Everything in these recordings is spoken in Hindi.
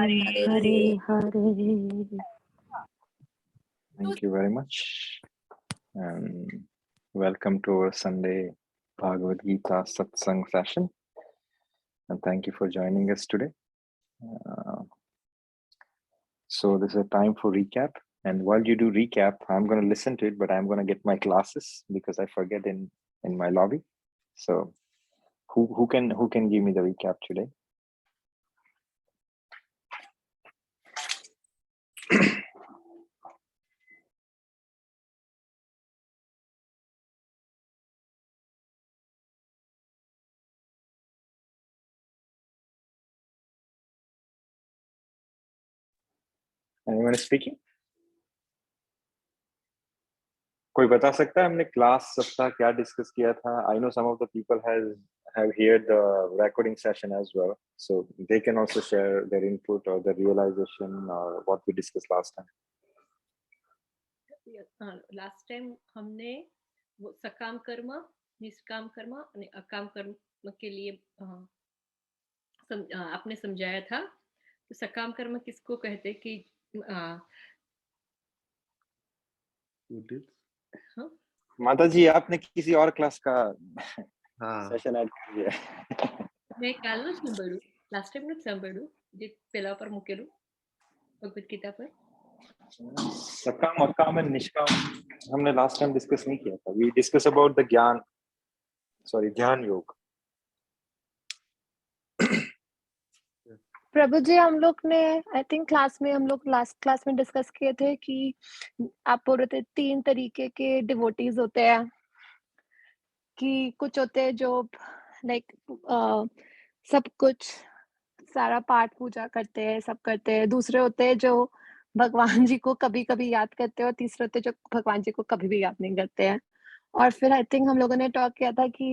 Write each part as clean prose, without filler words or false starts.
Hare Hare Hare. Thank you very much. And welcome to our Sunday Bhagavad Gita Satsang session. And thank you for joining us today. So this is a time for recap. And while you do recap, I'm going to listen to it, but I'm going to get my glasses because I forget in my lobby. So who can give me the recap today? Anyone is speaking? कोई बता सकता है हमने क्लास सप्ताह क्या डिस्कस किया था? I know some of the people have heard the recording session as well, so they can also share their input or the realization or what we discussed last time. Last time हमने सकाम कर्म, निष्काम कर्म और अकाम कर्म के लिए आपने समझाया था। तो सकाम कर्म किसको कहते हैं कि माता जी आपने किसी और क्लास का सेशन ऐड कर दिया. मैं કાલનો જ સાંભળ્યું, લાસ્ટ ટાઈમ નું જ સાંભળ્યું જે પેલા પર મૂકેલું ભગવદ ગીતા પર. सकाम अकाम और निष्काम हमने लास्ट टाइम डिस्कस नहीं किया था. We discuss about the ध्यान योग. प्रभु जी हम लोग ने आई थिंक हम लोग लास्ट क्लास में डिस्कस किए थे कि आप बोल रहे थे 3 तरीके के डिवोटीज होते हैं कि कुछ होते हैं जो लाइक सब कुछ सारा पाठ पूजा करते हैं, सब करते हैं. दूसरे होते हैं जो भगवान जी को कभी कभी याद करते हैं और तीसरे होते हैं जो भगवान जी को कभी भी याद नहीं करते हैं. और फिर आई थिंक हम लोगों ने टॉक किया था कि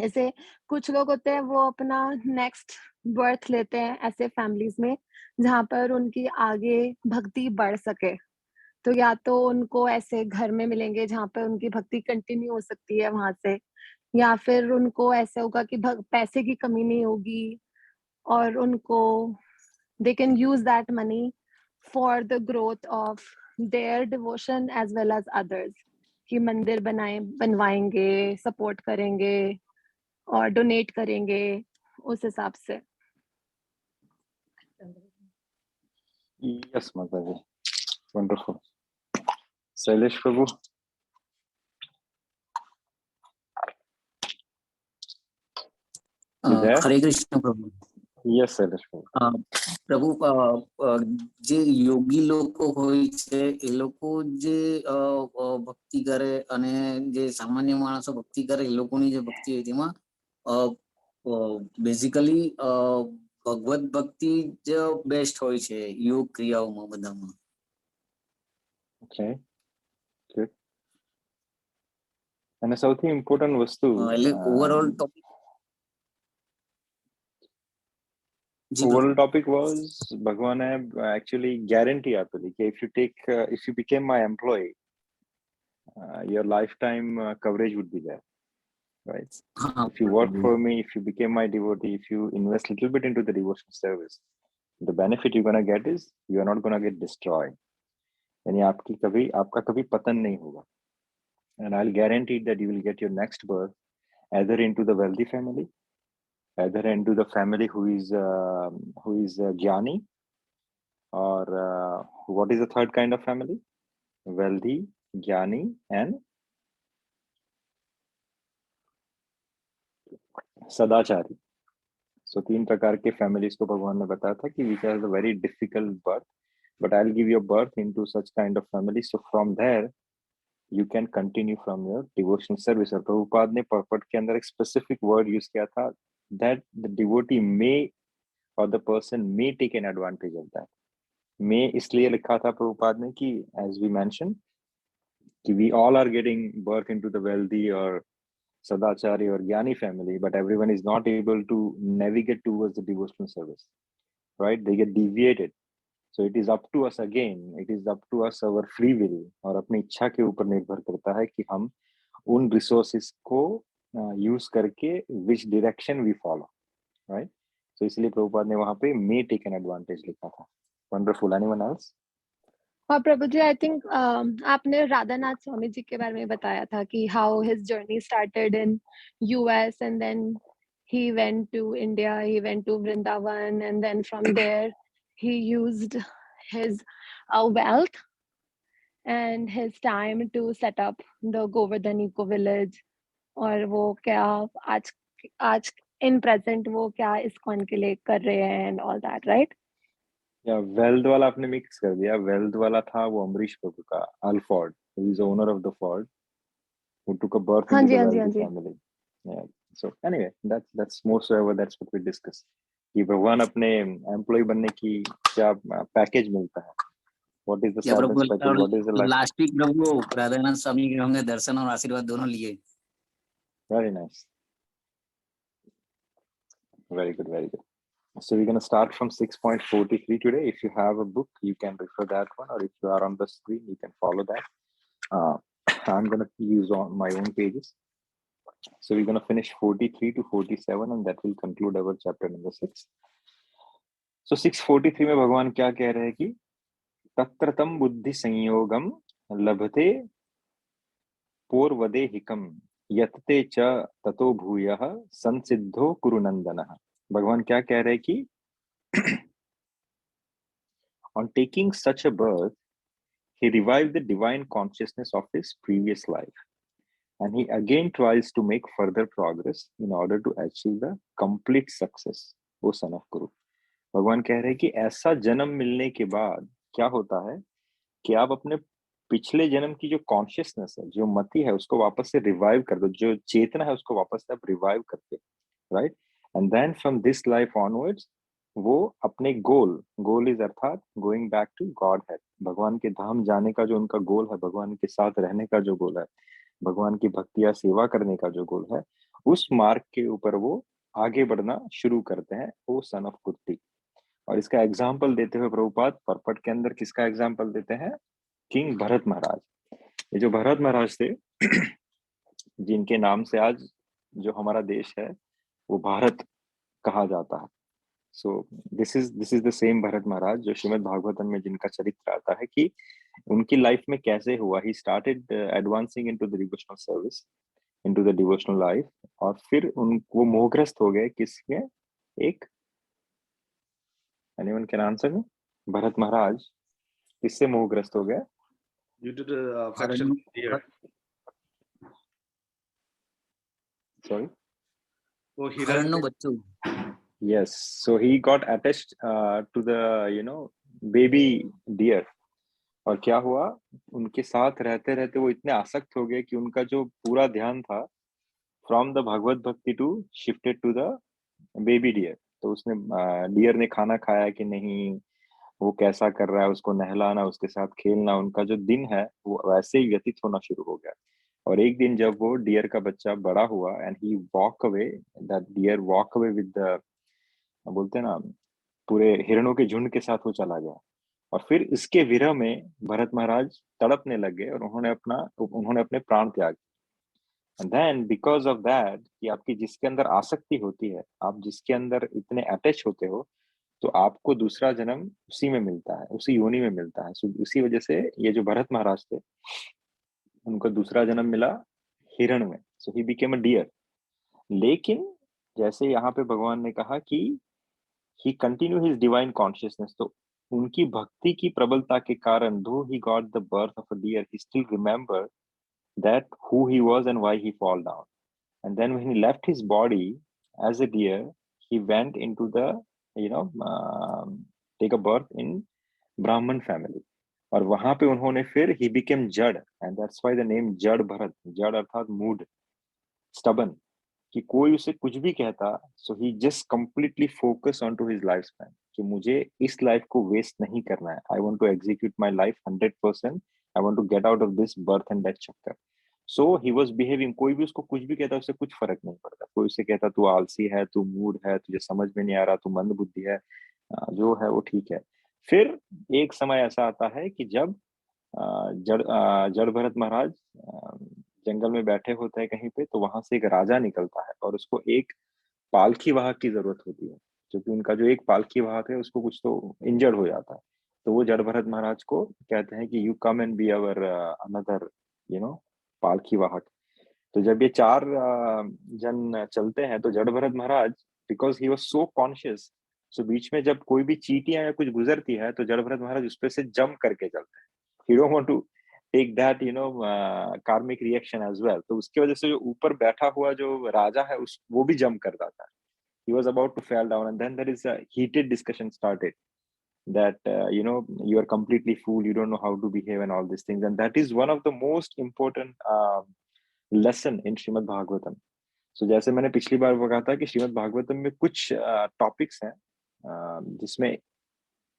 जैसे कुछ लोग होते हैं वो अपना नेक्स्ट बर्थ लेते हैं ऐसे फैमिलीज में जहाँ पर उनकी आगे भक्ति बढ़ सके. तो या तो उनको ऐसे घर में मिलेंगे जहाँ पर उनकी भक्ति कंटिन्यू हो सकती है वहां से, या फिर उनको ऐसे होगा कि पैसे की कमी नहीं होगी और उनको they can use that money for the growth of their devotion as well as others. कि मंदिर बनवाएंगे, सपोर्ट करेंगे और डोनेट करेंगे उस हिसाब से. Yes, Mataji. Wonderful. Sailesh Prabhu. हरे कृष्ण प्रभु. Yes, Sailesh Prabhu. પ્રભુ જે યોગી લોકો હોય છે એ લોકો જે ભક્તિ કરે અને જે સામાન્ય માણસો ભક્તિ કરે એ લોકોની જે ભક્તિ હોય તેમાં બેઝિકલી ભગવત ભક્તિ જ બેસ્ટ હોય છે યોગ ક્રિયાઓમાં બધામાં. Okay, good. અને સૌથી ઇમ્પોર્ટન્ટ વસ્તુ એટલે overall overall topic was Bhagwan actually guarantee आपको कि if you became my employee, your lifetime coverage would be there, right? If you work for me, if you became my devotee, if you invest a little bit into the devotional service, the benefit you're going to get is you are not going to get destroyed. यानी आपका कभी पतन नहीं होगा. And I'll guarantee that you will get your next birth either into the wealthy family, either into the family who is Jnani, or what is the third kind of family? Wealthy, Jnani and Sadachari. So 3 प्रकार के families को भगवान ने बताया था कि which has a very difficult birth, but I'll give you a birth into such kind of family. So from there you can continue from your devotional service. और प्रभुपाद ने purport के अंदर एक specific word use किया था that the devotee may or the person may take an advantage of that. May इसलिए लिखा था प्रभुपाद ने कि as we mentioned कि we all are getting birth into the wealthy or Sadachari or Jnani family, but everyone is not able to navigate towards the devotional service, right? They get deviated. So it is up to us again. It is up to us our free will और अपनी इच्छा के ऊपर निर्भर करता है कि हम उन resources को use करके which direction we follow, right? तो इसलिए प्रभुपाद ने वहां पे मे टेक एन एडवांटेज लिखा था। वंडरफुल। Anyone else? और प्रभु जी, आई थिंक आपने राधानाथ स्वामी जी के बारे में बताया था कि how his journey started in US and then he went to India, he went to Vrindavan, and then from there he used his wealth and his time to set up the Govardhan Eco Village. और वो क्या आज आज इन प्रेजेंट वो क्या इस्कॉन के लिए कर रहे हैं एंड ऑल दैट, राइट? या वेल्थ वाला आपने मिक्स कर दिया। वेल्थ वाला था वो अमरीश प्रभु का, Alford, who is the owner of the Ford, who took a birth हाँ into जी, the हाँ जी, हाँ wealthy ji. family. Yeah. So anyway, that's more so ever that's what we discuss. कि भगवान अपने एम्प्लॉय बनने की क्या पैकेज मिलता है, what is the या प्रभु, salary package, what is the life. Last week Prabhu Radhanath Swami के हमने दर्शन और आशीर्वाद दोनों लिए। Very nice. Very good, very good. So we're going to start from 6.43 today. If you have a book, you can refer that one, or if you are on the screen, you can follow that. I'm going to use on my own pages. So we're going to finish 43 to 47, and that will conclude our chapter number 6. So 643 में भगवान क्या कह रहे हैं कि तत्रतम बुद्धि संयोगम लभते पूर्वदे हिकम यतते च ततो भूयः संसिद्धो कुरुनंदनः। भगवान क्या कह रहे हैं कि on taking such a birth, he revived the divine consciousness of his previous life, and he again tries to make further progress in order to achieve the complete success, O son of Kuru. भगवान कह रहे हैं कि ऐसा जन्म मिलने के बाद क्या होता है कि आप अपने पिछले जन्म की जो कॉन्शियसनेस है, जो मति है, उसको वापस से रिवाइव कर दो, जो चेतना है उसको वापस से आप रिवाइव करते हो, right? And then from this life onwards वो अपने गोल इज अर्थात going back to Godhead, भगवान के धाम जाने का जो उनका गोल है, भगवान के साथ रहने का जो गोल है, भगवान की भक्ति या सेवा करने का जो गोल है, उस मार्ग के ऊपर वो आगे बढ़ना शुरू करते हैं, ओ सन ऑफ कुर्ती। और इसका एग्जाम्पल देते हुए प्रभुपाद पर्पट के अंदर किसका एग्जाम्पल देते हैं? किंग भरत महाराज। ये जो भरत महाराज थे जिनके नाम से आज जो हमारा देश है वो भारत कहा जाता है। So this is the same Bharat Maharaj जो श्रीमद् भागवतम में जिनका चरित्र आता है कि उनकी लाइफ में कैसे हुआ, he started advancing into the devotional service, into the devotional life, और फिर वो मोहग्रस्त हो गए किसमें? एक anyone can answer me? Bharat Maharaj किससे मोहग्रस्त हो गए? Due to the affection of deer. Sorry? Oh, हरण्य बच्चों। Yes, so he got attached to the baby deer, और क्या हुआ, उनके साथ रहते रहते वो इतने आसक्त हो गए कि उनका जो पूरा ध्यान था from the Bhagavat bhakti to shifted to the baby deer. तो उसने डियर ने खाना खाया कि नहीं, वो कैसा कर रहा है, उसको नहलाना, उसके साथ खेलना, उनका जो दिन है वो वैसे ही व्यतीत होना शुरू हो गया। और एक दिन जब वो डियर का बच्चा बड़ा हुआ and he walk away, that deer walk away with the, बोलते हैं ना, पूरे हिरणों के झुंड के साथ वो चला गया। और फिर इसके विरह में भरत महाराज तड़पने लग गए और उन्होंने अपने प्राण त्याग। And then because of that, कि आपकी जिसके अंदर आसक्ति होती है, आप जिसके अंदर इतने अटैच होते हो, तो आपको दूसरा जन्म उसी में मिलता है, उसी योनि में मिलता है। सो उसी वजह से ये जो भरत महाराज थे उनको दूसरा जन्म मिला हिरण में, सो ही बिकेम अ डियर। लेकिन जैसे यहाँ पे भगवान ने कहा कि he continue his divine consciousness, तो उनकी भक्ति की प्रबलता के कारण, दो he got the birth of a deer, he still remember that who he was and why he fall down. And then when he left his body as a deer, he went into the take a birth in Brahmin family. और वहां पे उन्होंने फिर he became Jada, and that's why the name जड़ भरत। जड़ अर्थात मूड, स्टबन, कि कोई उसे कुछ भी कहता, so he just completely focus on to his life span, कि मुझे इस लाइफ को वेस्ट नहीं करना है, I want to execute my life 100%, I want to get out of this birth and death चक्कर। सो ही वाज बिहेविंग, कोई भी उसको कुछ भी कहता, उससे कुछ फर्क नहीं पड़ता। कोई उसे कहता तू आलसी है, तू मूड है, तुझे समझ में नहीं आ रहा, तू मंद बुद्धि है, जो है वो ठीक है। फिर एक समय ऐसा आता है कि जब जड़ भरत महाराज जंगल में बैठे होते हैं कहीं पे, तो वहां से एक राजा निकलता है और उसको एक पालकी वाहक की जरूरत होती है। क्योंकि उनका जो एक पालकी वाहक है उसको कुछ तो इंजर्ड हो जाता है, तो वो जड़ भरत महाराज को कहते हैं कि you come and be our another पालकी वाहक। तो जब ये 4 जन चलते हैं तो Jada Bharat Maharaj, because he was so conscious, so बीच में जब कोई भी चींटियां या कुछ गुजरती है तो जड़ भरत महाराज उस पे से जंप करके चलते हैं। He don't want to take that karmic reaction as well. तो उसकी वजह से जो ऊपर बैठा हुआ जो राजा है उस वो भी जंप कर जाता है। he was about to fall down, and then there is a heated discussion started that you are completely fool, you don't know how to behave and all these things, and that is one of the most important lesson in Srimad Bhagavatam. So जैसे मैंने पिछली बार वो कहा था कि श्रीमद् भागवतम में कुछ टॉपिक्स हैं जिसमें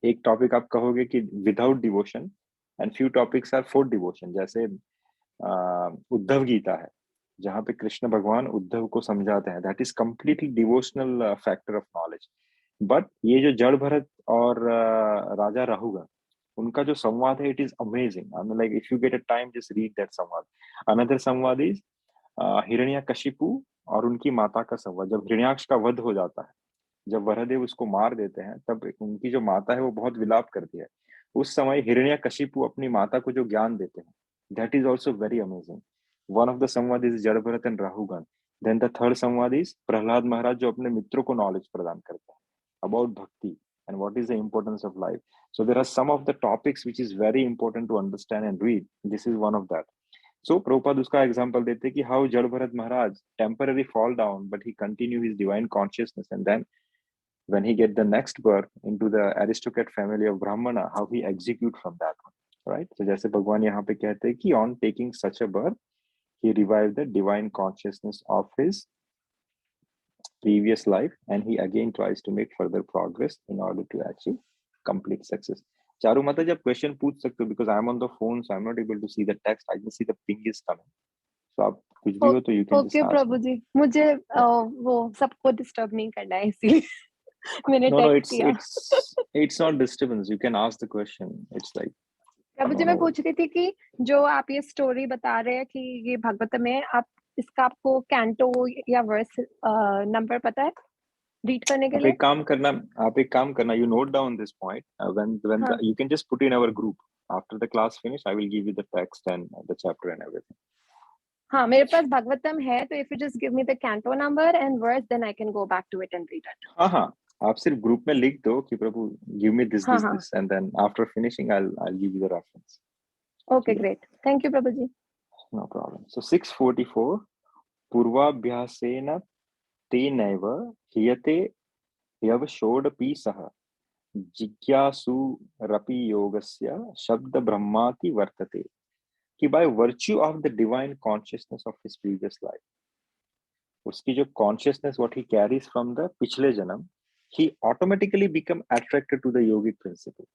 एक टॉपिक आप कहोगे कि without devotion and few topics are for devotion. जैसे उद्धव गीता है जहाँ पे कृष्ण भगवान उद्धव को समझाते हैं, that is completely devotional factor of knowledge. But ये जो जड़ भरत और राजा राहुगण उनका जो संवाद है, it is amazing. I mean like if you get a time just read that संवाद। अनदर संवाद इज हिरण्यकशिपु और उनकी माता का संवाद। जब हिरण्याक्ष का वध हो जाता है, जब वरदेव उसको मार देते हैं, तब उनकी जो माता है वो बहुत विलाप करती है। उस समय हिरण्यकशिपु अपनी माता को जो ज्ञान देते हैं, that is also very amazing. One of the संवाद is Jada Bharat and Rahugana. Then the third संवाद इज प्रहलाद महाराज जो अपने मित्रों को नॉलेज प्रदान करते हैं अबाउट भक्ति and what is the importance of life. So there are some of the topics which is very important to understand and read. This is one of that. So Prabhupada उसका example देते हैं कि how Jad Bharat Maharaj temporarily fall down, but he continue his divine consciousness, and then when he get the next birth into the aristocrat family of Brahmana, how he execute from that one, right? So जैसे भगवान यहाँ पे कहते हैं कि on taking such a birth, he revived the divine consciousness of his previous life, and he again tries to make further progress in order to achieve complete success. Charu माता जी आप क्वेश्चन पूछ सकते हो, because I am on the phone, so I am not able to see the text. I just see the ping is coming. So आप कुछ भी हो तो you can just okay ask Prabhu me. जी, मुझे वो सबको डिस्टर्ब नहीं करना है इसीलिए मैंने No, टेक्स्ट किया। it's not disturbance. You can ask the question. It's like प्रभु जी, मैं पूछ रही थी कि जो आप ये स्टोरी बता रहे हैं कि ये भागवत में, आप इसका आपको कैंटो या वर्स नंबर पता है रीड करने के आप लिए? एक काम करना, you note down this point. When हाँ you can just put in our group after the class finish. I will give you the text and the chapter and everything. हाँ, मेरे पास भागवतम है, तो if you just give me the canto number and verse, then I can go back to it and read it. हाँ, आप सिर्फ ग्रुप में लिख दो कि प्रभु give me this हाँ this हाँ, this, and then after finishing I'll give you the reference. Okay great, thank you Prabhu ji. No problem. So 644 पूर्वाभ्यासेन तेनैव ह्रियते ह्यवशोऽपि सः जिज्ञासुरपि योगस्य शब्द ब्रह्माति वर्तते, कि by virtue of the divine consciousness of his previous life, उसकी जो consciousness what he carries from the पिछले जन्म, he automatically become attracted to the yogic principle.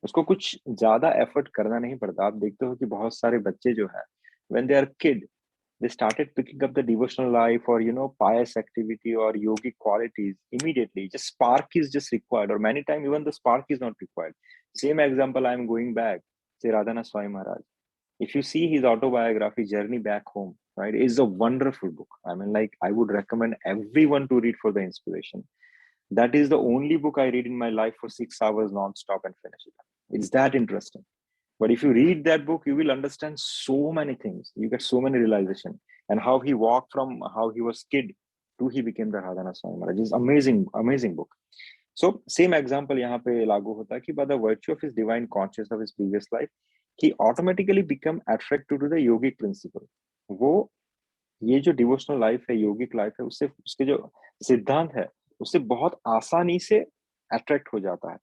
उसको कुछ ज्यादा एफर्ट करना नहीं पड़ता। आप देखते हो कि बहुत सारे बच्चे जो है, when they are kid, they started picking up the devotional life or pious activity or yogic qualities immediately. Just spark is just required, or many times even the spark is not required. Same example I am going back, say Radhana Swami Maharaj. If you see his autobiography Journey Back Home, right, is a wonderful book. I mean, like, I would recommend everyone to read for the inspiration. That is the only book I read in my life for 6 hours non-stop and finish it. It's that interesting. But if you read that book, you will understand so many things. You get so many realization, and how he walked from how he was kid to he became the Radhana Swami Maharaj. It's amazing book. So same example यहाँ पे लागू होता है कि by the virtue of his divine consciousness of his previous life, he automatically become attracted to the yogic principle. वो ये जो डिवोशनल लाइफ है, योगिक लाइफ है, उससे उसके जो सिद्धांत है उससे बहुत आसानी से अट्रैक्ट हो जाता है,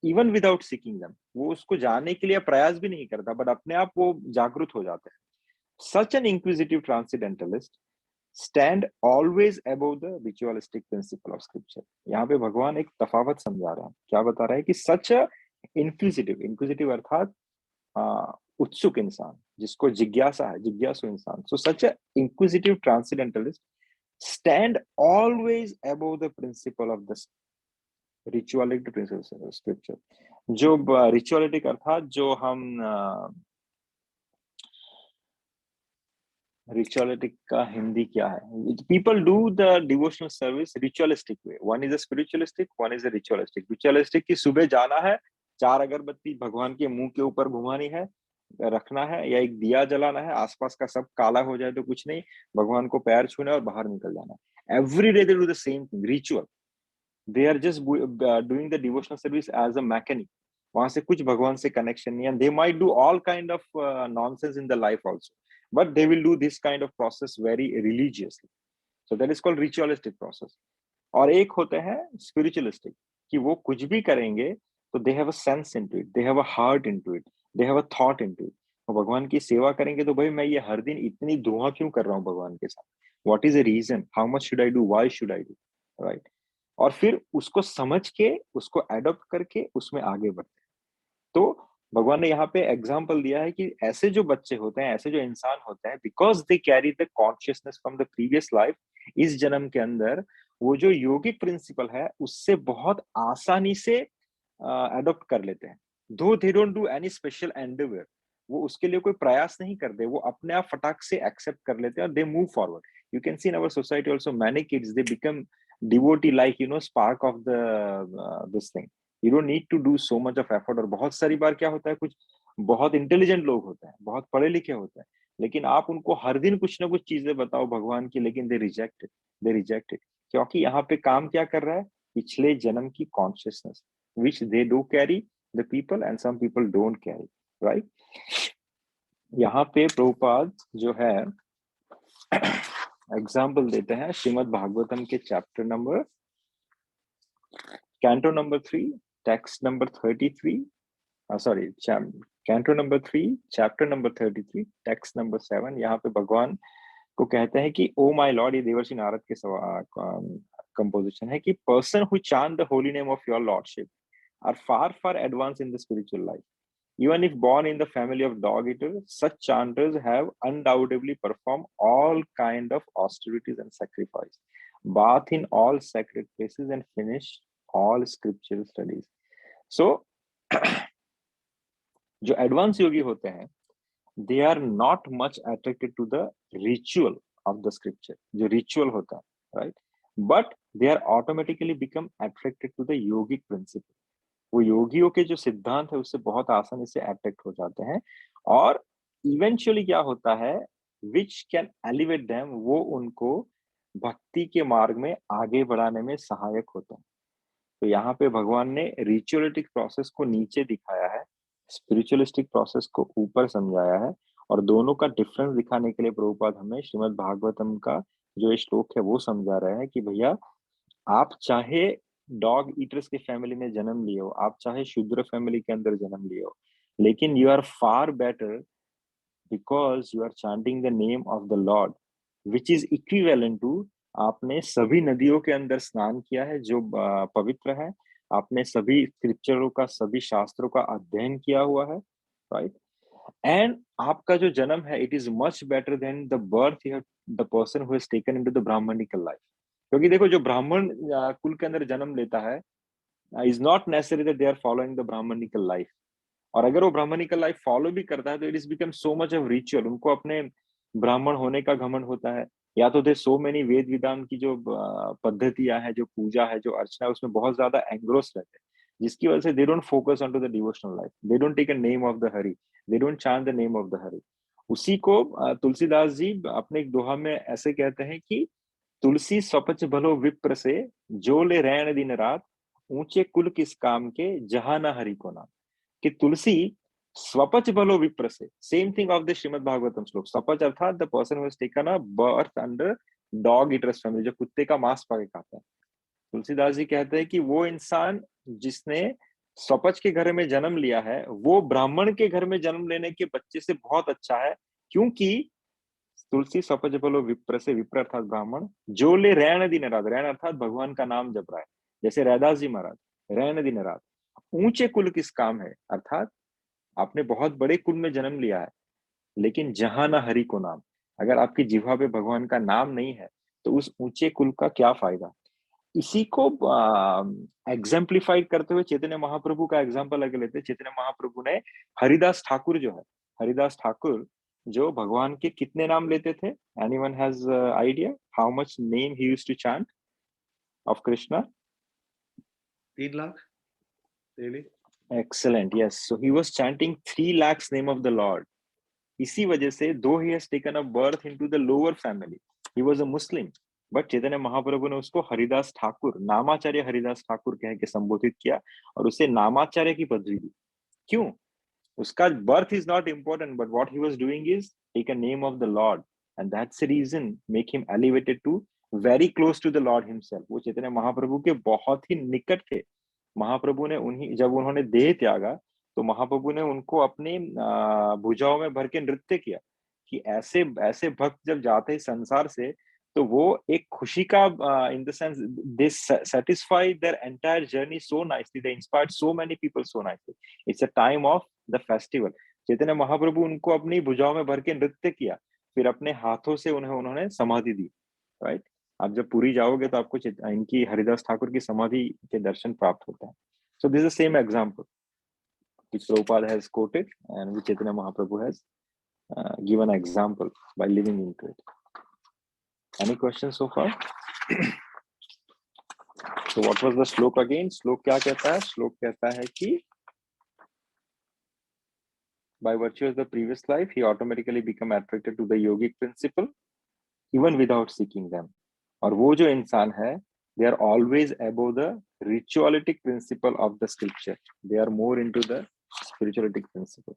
इवन विदाउट सीकिंग देम। वो उसको जानने के लिए प्रयास भी नहीं करता, बट अपने आप वो जागरूक हो जाते हैं। Such an inquisitive transcendentalist stand always above the ritualistic principle of scripture. यहाँ पे भगवान एक तफावत समझा रहा है। क्या बता रहा है कि सच इंक्विजिटिव अर्थात उत्सुक इंसान, जिसको जिज्ञासा है, जिज्ञासु इंसान। सो सच inquisitive transcendentalist stand always above the principle of the ritualistic principles of scripture. जो रिचुअलिटिक अर्थात जो हम रिचुअलिस्टिक का हिंदी क्या है? People do the devotional service ritualistic way. One is a spiritualistic, one is a ritualistic. Ritualistic की सुबह जाना है, 4 अगरबत्ती भगवान के मुंह के ऊपर घुमानी है, रखना है, या एक दिया जलाना है, आसपास का सब काला हो जाए तो कुछ नहीं, भगवान को पैर छूना है और बाहर निकल जाना है. Every day they do the same thing, ritual. They are just doing the devotional service as a mechanic. वहां से कुछ भगवान से कनेक्शन नहीं है. They might do all kind of nonsense in the life also, but they will do this kind of process very religiously. So that is called ritualistic process. और एक होते हैं spiritualistic, कि वो कुछ भी करेंगे तो they have a sense into it, they have a heart into it, they have a thought into it. और भगवान की सेवा करेंगे तो भाई मैं ये हर दिन इतनी दुआ क्यों कर रहा हूँ भगवान के साथ, what is the reason, how much should I do, why should I do, right? और फिर उसको समझ के उसको अडॉप्ट करके उसमें आगे बढ़ते हैं. तो भगवान ने यहाँ पे एग्जाम्पल दिया है कि ऐसे जो बच्चे होते हैं, ऐसे जो इंसान होते हैं, because they carry the consciousness from the previous life, इस जन्म के अंदर वो जो योगिक प्रिंसिपल है उससे बहुत आसानी से अडॉप्ट कर लेते हैं. दो they don't do any special Endeavour, वो उसके लिए कोई प्रयास नहीं करते, वो अपने आप फटाक से एक्सेप्ट कर लेते हैं और they move forward. You can see in our society also many kids they become devotee like spark of the this thing. You don't need to do so much of effort. और बहुत सारी बार क्या होता है, कुछ बहुत इंटेलिजेंट लोग होते हैं, बहुत पढ़े लिखे होते हैं, लेकिन आप उनको हर दिन कुछ ना कुछ चीजें बताओ भगवान की, लेकिन दे रिजेक्ट इट. क्योंकि यहाँ पे काम क्या कर रहा है, पिछले जन्म की consciousness which they do carry the people and some people don't carry, right. यहाँ पे प्रभुपाद जो है एग्जाम्पल देते हैं श्रीमद् भागवतम के chapter number canto number 3 text number 33, canto number 3 chapter number 33 text number 7. यहाँ पे भगवान को कहते हैं कि ओ माय लॉर्ड, ये देवर्षि नारद के कंपोजिशन है, कि person who chant the holy name of your lordship are far far advance in the spiritual life. Even if born in the family of dog eaters, such chanters have undoubtedly performed all kind of austerities and sacrifice, bath in all sacred places, and finished all scriptural studies. So, जो एडवांस योगी होते हैं, they are not much attracted to the ritual of the scripture, जो रिचुअल होता है, right, but they are automatically become attracted to the yogic principle. वो योगियों के जो सिद्धांत है उससे बहुत आसानी से अट्रैक्ट हो जाते हैं, और इवेंचुअली क्या होता है, विच कैन एलिवेट देम, वो उनको भक्ति के मार्ग में आगे बढ़ाने में सहायक होता है. तो यहाँ पे भगवान ने रिचुअलिस्टिक प्रोसेस को नीचे दिखाया है, स्पिरिचुअलिस्टिक प्रोसेस को ऊपर समझाया है, और दोनों का डिफरेंस दिखाने के लिए प्रभुपाद हमें श्रीमद् भागवतम का जो ये श्लोक है वो समझा रहे हैं कि भैया, आप चाहे डॉग ईटर्स के फैमिली में जन्म लिए हो, आप चाहे शूद्र फैमिली के अंदर जन्म लिए हो, लेकिन you are far better because you are chanting the name of the lord, which is equivalent to आपने सभी नदियों के अंदर स्नान किया है जो पवित्र है, आपने सभी स्क्रिप्चरों का, सभी शास्त्रों का अध्ययन किया हुआ है, राइट. एंड आपका जो जन्म है, it is much better than the birth you have the person who has taken into the Brahmanical life. क्योंकि देखो, जो ब्राह्मण कुल के अंदर जन्म लेता है, is not necessary that they are following the Brahmanical life. और अगर वो ब्राह्मणिकल लाइफ फॉलो भी करता है तो it is become so much of ritual. उनको अपने ब्राह्मण होने का घमंड होता है, या तो दे सो मेनी वेद विधान की जो पद्धतियां है, जो पूजा है, जो अर्चना है, उसमें बहुत ज्यादा एंग्रोस रहते हैं, जिसकी वजह से they don't focus on to the devotional life, they don't take a name of the Hari, they don't chant the name of the Hari. उसी को तुलसीदास जी अपने एक दोहा में ऐसे कहते हैं कि तुलसी स्वपच भलो विप्र से, जो ले रैन दिन रात, ऊंचे कुल किस काम के, जहां न हरि को नाम. कि तुलसी स्वपच भलो विप्र से, same thing of the Shrimad Bhagavatam श्लोक. स्वपच अर्थात the person who has taken a birth under dog eaters family, जो कुत्ते का मांस पा के खाता है. तुलसीदास जी कहते हैं कि वो इंसान जिसने स्वपच के घर में जन्म लिया है, वो ब्राह्मण के घर में जन्म लेने के बच्चे से बहुत अच्छा है, क्योंकि तुलसी स्वपच भलो विप्र से, विप्र अर्थात ब्राह्मण, जो ले रैन दिन रात, रैन अर्थात भगवान का नाम जप रहा है, जैसे रैदास जी महाराज, रैन दिन रात. ऊंचे कुल किस काम है, अर्थात आपने बहुत बड़े कुल में जन्म लिया है, लेकिन जहां ना हरि को नाम, अगर आपकी जिह्वा पे भगवान का नाम नहीं है तो उस ऊंचे कुल का क्या फायदा. इसी को एग्जाम्प्लीफाइड करते हुए चैतन्य महाप्रभु का एग्जाम्पल अगर लेते हैं, चैतन्य महाप्रभु ने हरिदास ठाकुर जो है, हरिदास ठाकुर जो भगवान के कितने नाम लेते थे? Anyone has idea how much name he used to chant of Krishna? 3 lakh daily. Excellent. Yes. So he was chanting 3 lakhs name of the Lord. इसी वजह से though he has taken a birth into the lower family, he was a Muslim, but Chaitanya Mahaprabhu ने उसको हरिदास ठाकुर, नामाचार्य हरिदास ठाकुर कह के संबोधित किया और उसे नामाचार्य की पदवी दी। क्यों? उसका birth is not important, but what he was doing is take a name of the Lord, and that's the reason make him elevated to very close to the Lord himself. वो चैतन्य महाप्रभु के बहुत ही निकट थे। महाप्रभु ने उन्हीं, जब उन्होंने देह त्यागा तो महाप्रभु ने उनको अपने भुजाओं में भर के नृत्य किया कि ऐसे ऐसे भक्त जब जाते हैं संसार से तो वो एक खुशी का in the sense they satisfy their entire journey so nicely, they inspired so many people so nicely. It's a time of the festival. Chaitanya Mahaprabhu उनको अपनी भुजाओं में भर के नृत्य किया, फिर अपने हाथों से उन्होंने समाधि दी, राइट? आप जब पुरी जाओगे तो आपको इनकी हरिदास ठाकुर की समाधि के दर्शन प्राप्त होता है. So this is the same example which Prabhupada has quoted and which Chaitanya Mahaprabhu has given an example by living into it. Any questions so far? So what was the श्लोक again? श्लोक क्या कहता है? श्लोक कहता है कि by virtue of the previous life, he automatically become attracted to the yogic principle even without seeking them. और वो जो इंसान है, they are always above the ritualistic principle of the scripture. They are more into the spiritualistic principle.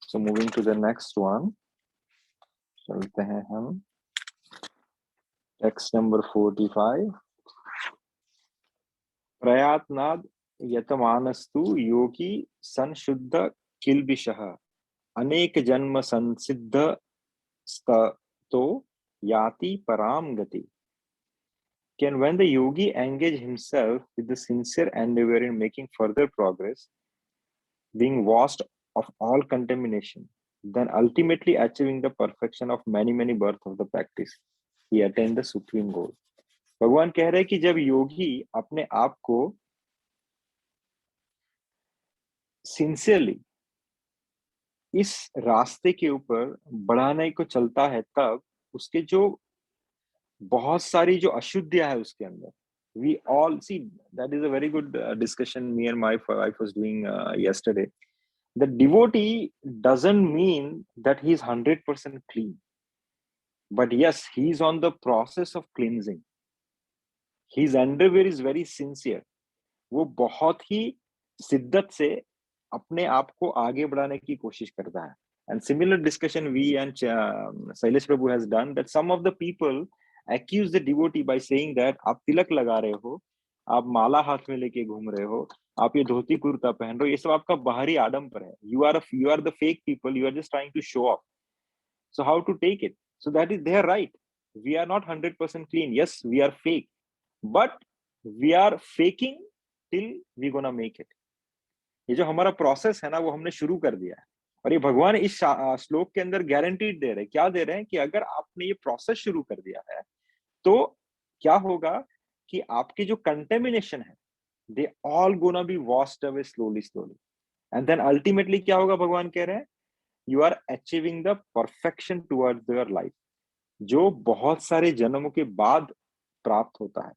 So moving to the next one, चलते हैं हम text number 45. प्रयात्नाद यतमानस्तु योगी संशुद्ध किल्बिषः अनेक जन्म संसिद्ध स्तो याति param gati. When the yogi engage himself with the sincere endeavor in making further progress, being washed of all contamination, then ultimately achieving the perfection of many births of the practice, he attained the supreme goal. भगवान कह रहे हैं कि जब योगी अपने आप को सिंसियरली इस रास्ते के ऊपर बढ़ाने को चलता है, तब उसके जो बहुत सारी जो अशुद्धियां है उसके अंदर, we all see that is a very good discussion me and my wife was doing yesterday. The devotee doesn't mean that he is 100% clean, but yes, he is on the process of cleansing. His endeavor is very sincere. वो बहुत ही शिद्दत से अपने आप को आगे बढ़ाने की कोशिश करता है. And similar discussion we and Shailesh Prabhu has done, that some of the people accuse the devotee by saying that आप तिलक लगा रहे हो, आप माला हाथ में लेके घूम रहे हो, आप ये धोती कुर्ता पहन रहे हो, ये सब आपका बाहरी आडंबर है. You are the fake people. You are just trying to show off. So how to take it? So that is, they are right. We are not 100% clean. Yes, we are fake, but we are faking till we gonna make it. ये जो हमारा प्रोसेस है ना, वो हमने शुरू कर दिया है. और ये भगवान इस श्लोक के अंदर गारंटीड दे रहे हैं. क्या दे रहे हैं? कि अगर आपने ये प्रोसेस शुरू कर दिया है तो क्या होगा कि आपकी जो कंटेमिनेशन है, they all gonna be washed away slowly and then ultimately क्या होगा? भगवान कह रहे हैं you are achieving the perfection towards your life, जो बहुत सारे जन्मों के बाद प्राप्त होता है.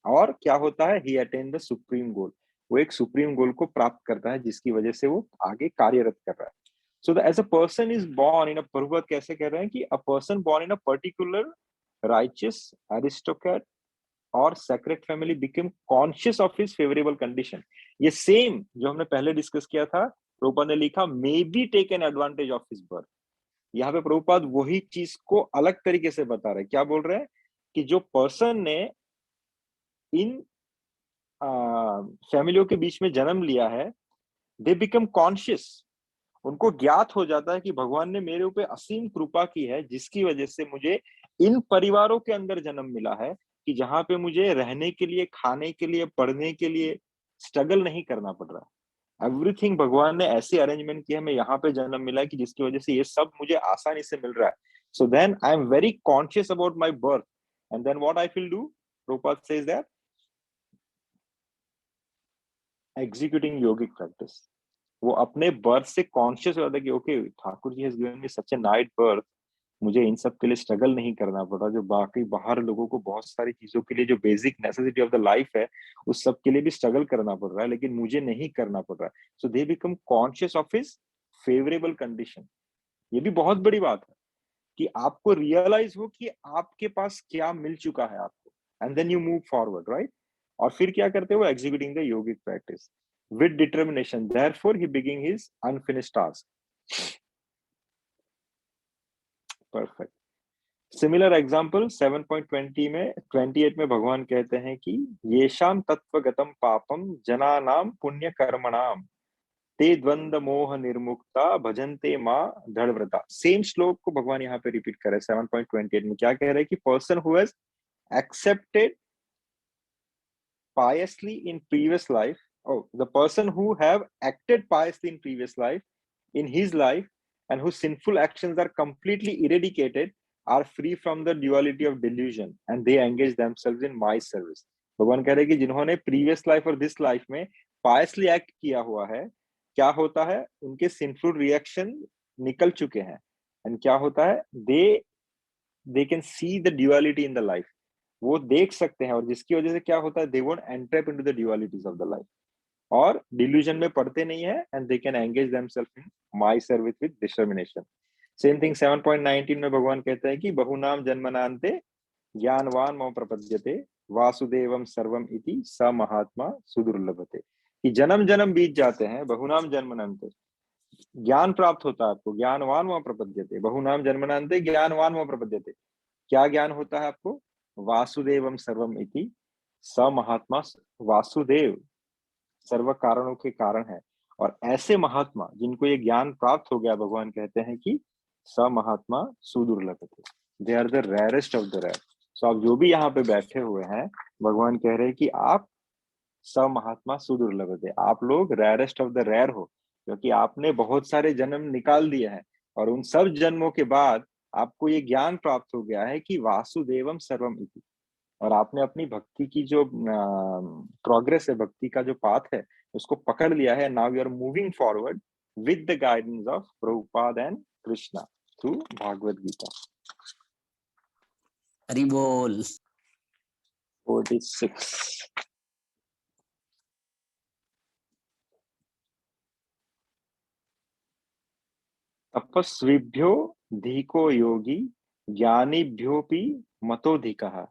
और क्या होता है? ही अटेन द सुप्रीम गोल. वो एक सुप्रीम गोल को प्राप्त करता है जिसकी वजह से वो आगे कार्यरत कर रहा है. So as a person is born in a, Prabhupada कैसे कह रहे हैं कि a person born in a particular righteous aristocrat or sacred family become conscious of his favorable condition. ये सेम जो हमने पहले डिस्कस किया था, प्रभुपाद ने लिखा may be taken advantage of his birth. यहाँ पे प्रभुपाद वही चीज को अलग तरीके से बता रहे हैं. क्या बोल रहे हैं? कि जो पर्सन ने इन फैमिलियों के बीच में जन्म लिया है, दे बिकम कॉन्शियस. उनको ज्ञात हो जाता है कि भगवान ने मेरे ऊपर असीम कृपा की है, जिसकी वजह से मुझे इन परिवारों के अंदर जन्म मिला है कि जहां पे मुझे रहने के लिए, खाने के लिए, पढ़ने के लिए स्ट्रगल नहीं करना पड़ रहा. एवरीथिंग भगवान ने ऐसे अरेंजमेंट किया, मैं यहाँ पे जन्म मिला है कि जिसकी वजह से ये सब मुझे आसानी से मिल रहा है. So then I am very conscious about my birth and then what I will do? Prabhupada says that executing yogic practice. वो अपने बर्थ से कॉन्शियस हो जाता है कि okay Thakur ji has given me such a nice birth, मुझे इन सब के लिए स्ट्रगल नहीं करना पड़ रहा। जो बाकी बाहर लोगों को बहुत सारी चीजों के लिए जो basic necessity of the life है उस सब के लिए भी स्ट्रगल करना पड़ रहा है, लेकिन मुझे नहीं करना पड़ रहा है। So they become conscious of his favourable condition. ये भी बहुत बड़ी बात है कि आपको रियलाइज हो कि आपके पास क्या मिल चुका है आपको, and then you move forward, right. और फिर क्या करते हो, executing the yogic practice with determination, therefore he begin his unfinished task. Perfect. Similar example 7.20 में 28 में भगवान कहते हैं कि येषाम तत्वगतम पापम जनानाम पुण्य कर्मणाम ते द्वंद्व मोह निर्मुक्ता भजन्ते माँ दृढ़व्रता। सेम श्लोक को भगवान यहाँ पे रिपीट कर रहे हैं 7.28 में। क्या कह रहे हैं कि person who has accepted piously in previous life, the person who have acted piously in previous life, in his life, and whose sinful actions are completely eradicated, are free from the duality of delusion and they engage themselves in my service। भगवान कह रहे हैं कि जिन्होंने previous life और this life में piously act किया हुआ है, क्या होता है, उनके sinful reaction निकल चुके हैं, and क्या होता है, they can see the duality in the life, वो देख सकते हैं, और जिसकी वजह से क्या होता है, they won't enter into the dualities of the life, और डिल्यूजन में पड़ते नहीं है, and they can engage themselves in my service with determination. Same thing 7.19 में भगवान कहते हैं कि बहुनाम जन्मनान्ते ज्ञानवान मम प्रपद्यते वासुदेवम सर्वम इति स महात्मा सुदुर्लभते। कि जन्म जन्म बीत जाते हैं, बहुनाम जन्मनान्ते, ज्ञान प्राप्त होता है आपको, ज्ञानवान मम प्रपद्यते, बहुनाम जन्मनान्ते ज्ञानवान मम प्रपद्यते। क्या ज्ञान होता है आपको, वासुदेवम सर्वम इति स महात्मा, वासुदेव सर्व कारणों के कारण है, और ऐसे महात्मा जिनको ये ज्ञान प्राप्त हो गया, भगवान कहते हैं कि स महात्मा सुदुर्लभते, they are the rarest of the rare. So आप जो भी यहाँ पे बैठे हुए हैं, भगवान कह रहे हैं कि आप स महात्मा सुदुर्लभते, आप लोग रेयरेस्ट ऑफ द रेयर हो, क्योंकि आपने बहुत सारे जन्म निकाल दिए हैं, और उन सब जन्मों के बाद आपको ये ज्ञान प्राप्त हो गया है कि वासुदेवम सर्वम इति, और आपने अपनी भक्ति की जो प्रोग्रेस है, भक्ति का जो पाथ है, उसको पकड़ लिया है। Now you are moving forward with the guidance of Prabhupada and Krishna through Bhagavat Gita. Hari बोल। 46। तपस्विभ्यो धीको योगी ज्ञानीभ्योपि मतोधिकः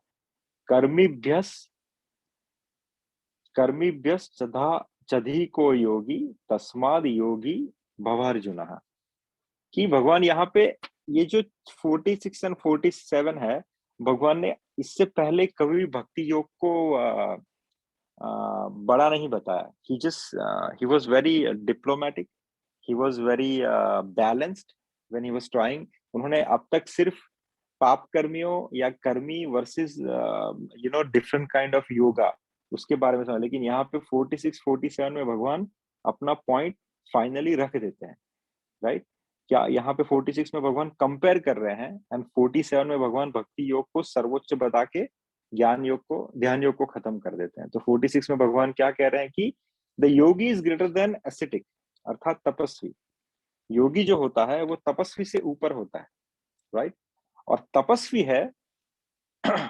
कर्मीभ्यश्चधिको योगी तस्माद योगी भवार्जुनः। कि भगवान यहाँ पे ये जो 46 और 47 है, भगवान ने इससे पहले कभी भी भक्ति योग को बड़ा नहीं बताया। he was very diplomatic, he was very balanced when he was trying। उन्होंने अब तक सिर्फ पाप कर्मियों या कर्मी versus different kind of yoga, उसके बारे में समझा, लेकिन यहाँ पे 46-47 में भगवान अपना पॉइंट फाइनली रख देते हैं, राइट। क्या यहाँ पे 46 में भगवान कंपेयर कर रहे हैं, एंड 47 में भगवान भक्ति योग को सर्वोच्च बता के ज्ञान योग को, ध्यान योग को खत्म कर देते हैं। तो 46 में भगवान क्या कह रहे हैं कि the yogi is greater than ascetic, अर्थात तपस्वी। योगी जो होता है वो तपस्वी से ऊपर होता है, राइट। और तपस्वी है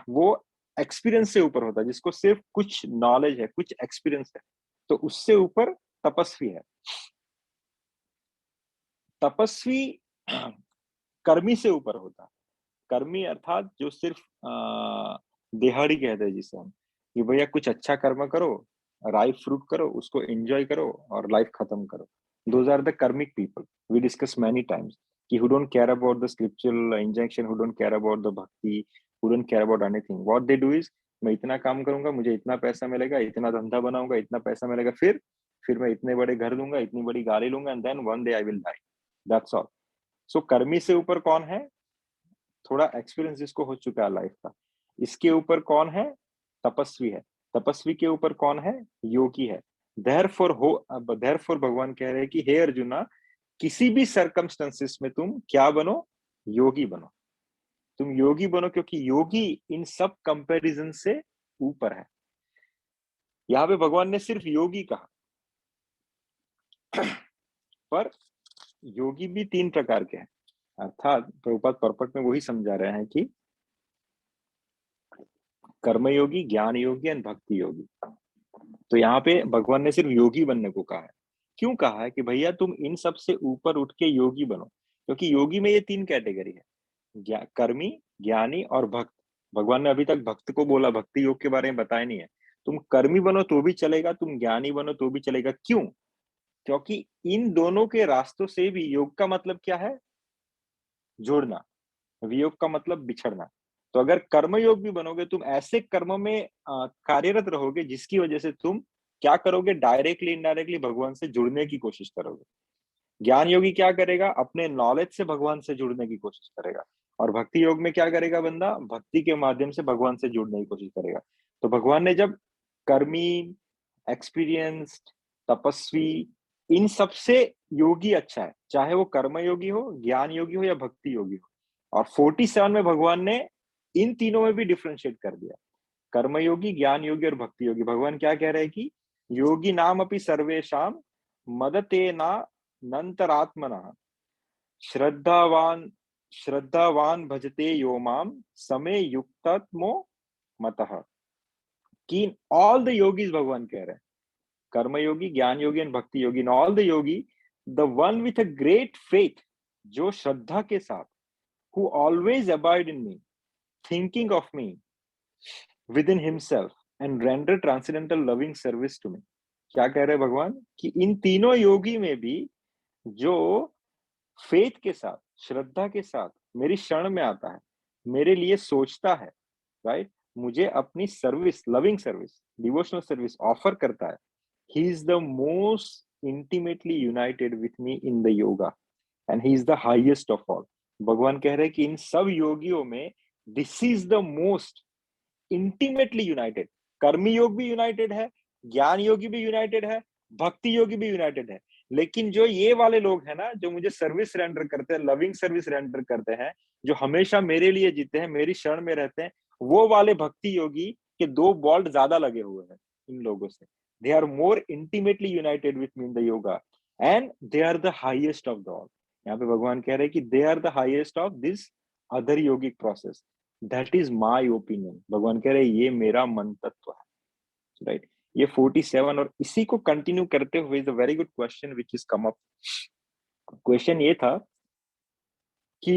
वो एक्सपीरियंस से ऊपर होता है, जिसको सिर्फ कुछ नॉलेज है, कुछ एक्सपीरियंस है, तो उससे ऊपर तपस्वी है। तपस्वी कर्मी से ऊपर होता है। कर्मी अर्थात जो सिर्फ दिहाड़ी कहते हैं जिसे हम, कि भैया कुछ अच्छा कर्म करो, राइट फ्रूट करो, उसको एंजॉय करो और लाइफ खत्म करो। Those are the karmic people. We discussed many times कि who don't care about the spiritual injection, who don't care about the bhakti, who don't care about anything. What they do is, मैं इतना काम करूंगा, मुझे इतना पैसा मिलेगा, इतना धंधा बनाऊंगा, इतना पैसा मिलेगा, फिर मैं इतने बड़े घर लूंगा, इतनी बड़ी गाड़ी लूंगा, and then one day I will die. That's all. So कर्मी से ऊपर कौन है, थोड़ा एक्सपीरियंस जिसको हो चुका है लाइफ का। इसके ऊपर कौन है, तपस्वी है। तपस्वी के ऊपर कौन है, योगी है। Therefore भगवान कह रहे हैं कि हे अर्जुना, किसी भी सर्कमस्टेंसेस में तुम क्या बनो, योगी बनो। तुम योगी बनो, क्योंकि योगी इन सब कंपैरिजन से ऊपर है। यहाँ पे भगवान ने सिर्फ योगी कहा, पर योगी भी 3 प्रकार के हैं, अर्थात प्रभुपाद पर्पट में वही समझा रहे हैं कि कर्मयोगी, ज्ञान योगी एंड भक्ति योगी। तो यहाँ पे भगवान ने सिर्फ योगी बनने को कहा है। क्यों कहा है कि भैया तुम इन सब से ऊपर उठ के योगी बनो, क्योंकि योगी में ये 3 कैटेगरी है, कर्मी, ज्ञानी और भक्त। भगवान ने अभी तक भक्त को बोला, भक्ति योग के बारे में बताया नहीं है। तुम कर्मी बनो तो भी चलेगा, तुम ज्ञानी बनो तो भी चलेगा। क्यों? क्योंकि इन दोनों के रास्तों से भी, योग का मतलब क्या है? जोड़ना, वियोग का मतलब बिछड़ना। तो अगर कर्मयोग भी बनोगे, तुम ऐसे कर्म में कार्यरत रहोगे जिसकी वजह से तुम क्या करोगे? डायरेक्टली इनडायरेक्टली भगवान से जुड़ने की कोशिश करोगे। ज्ञान योगी क्या करेगा? अपने नॉलेज से भगवान से जुड़ने की कोशिश करेगा। और भक्ति योग में क्या करेगा बंदा? भक्ति के माध्यम से भगवान से जुड़ने की कोशिश करेगा। तो भगवान ने जब कर्मी, एक्सपीरियंस्ड, तपस्वी, इन सबसे योगी अच्छा है, चाहे वो कर्म योगी हो, ज्ञान योगी हो या भक्ति योगी हो। और 47 में भगवान ने इन तीनों में भी डिफरेंशिएट कर दिया, कर्मयोगी, ज्ञान योगी और भक्ति योगी। भगवान क्या कह रहे हैं कि योगी नाम अपि सर्वेशाम मदतेना नंतरात्मना श्रद्धावान भजते यो माम समे युक्तत्मो मतः। कि ऑल द योगीज, भगवान कह रहे हैं, कर्मयोगी, ज्ञान yogi and bhakti yogi, in all the yogi, the one with a great faith, जो श्रद्धा के साथ, who always abide in me, thinking of me within himself and render transcendental loving service to me। क्या कह रहे हैं भगवान? कि इन तीनों योगी में भी जो फेथ के साथ, श्रद्धा के साथ मेरी शरण में आता है, मेरे लिए सोचता है, राइट, मुझे अपनी service, loving service, devotional service offer करता है, he is the most intimately united with me in the yoga and he is the highest of all। भगवान कह रहे हैं कि इन सब योगियों में this is the most intimately United. कर्मी योग भी यूनाइटेड है, ज्ञान योगी भी यूनाइटेड है, भक्ति योगी भी यूनाइटेड है। लेकिन जो ये वाले लोग हैं ना, जो मुझे सर्विस रेंडर करते हैं, लविंग सर्विस रेंडर करते हैं, जो हमेशा मेरे लिए जीते हैं, मेरी शरण में रहते हैं, वो वाले भक्ति योगी के 2 बॉल्ट ज्यादा लगे हुए हैं इन लोगों से। They are more intimately united with me in the yoga and they are the highest of the all. यहाँ पे भगवान कह रहे हैं कि they are the highest of this other yogic process. That is my opinion. भगवान कह रहे हैं ये मेरा मन तत्व है, राइट। ये 47 और इसी को कंटिन्यू करते हुए is a very good question which is come up. Question ये था कि